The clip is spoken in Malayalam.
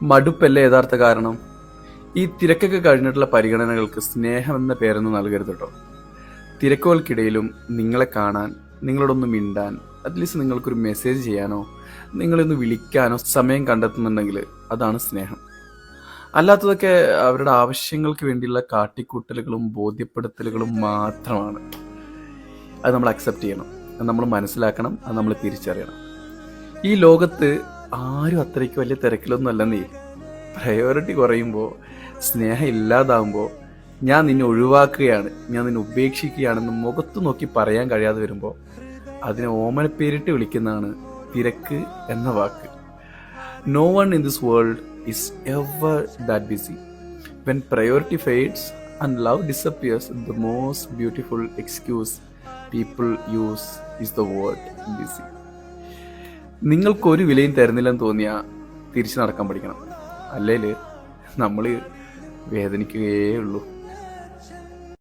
മടുപ്പല്ലേ യഥാർത്ഥ കാരണം? ഈ തിരക്കൊക്കെ കഴിഞ്ഞിട്ടുള്ള പരിഗണനകൾക്ക് സ്നേഹം എന്ന പേരൊന്നും നൽകരുത് കേട്ടോ. തിരക്കുകൾക്കിടയിലും നിങ്ങളെ കാണാൻ, നിങ്ങളോടൊന്ന് മിണ്ടാൻ, അറ്റ്ലീസ്റ്റ് നിങ്ങൾക്കൊരു മെസ്സേജ് ചെയ്യാനോ നിങ്ങളൊന്ന് വിളിക്കാനോ സമയം കണ്ടെത്തുന്നുണ്ടെങ്കിൽ അതാണ് സ്നേഹം. അല്ലാത്തതൊക്കെ അവരുടെ ആവശ്യങ്ങൾക്ക് വേണ്ടിയുള്ള കാട്ടിക്കൂട്ടലുകളും ബോധ്യപ്പെടുത്തലുകളും മാത്രമാണ്. അത് നമ്മൾ അക്സെപ്റ്റ് ചെയ്യണം, അത് നമ്മൾ മനസ്സിലാക്കണം, അത് നമ്മൾ തിരിച്ചറിയണം. ഈ ലോകത്ത് ആരും അത്രയ്ക്ക് വലിയ തിരക്കിലൊന്നും അല്ലെന്നേ. പ്രയോറിറ്റി കുറയുമ്പോൾ, സ്നേഹം ഇല്ലാതാവുമ്പോൾ, ഞാൻ നിന്നെ ഒഴിവാക്കുകയാണ്, ഞാൻ നിന്നെ ഉപേക്ഷിക്കുകയാണെന്ന് മുഖത്ത് നോക്കി പറയാൻ കഴിയാതെ വരുമ്പോൾ അതിനെ ഓമനപ്പേരിട്ട് വിളിക്കുന്നതാണ് തിരക്ക് എന്ന വാക്ക്. No one in this world is ever that busy. When priority fades and love disappears, the most beautiful excuse people use is the word busy. നിങ്ങൾക്കൊരു വിലയും തരുന്നില്ലെന്ന് തോന്നിയാൽ തിരിച്ചു നടക്കാൻ പഠിക്കണം. അല്ലെങ്കിൽ നമ്മൾ വേദനിക്കുകയേ ഉള്ളൂ.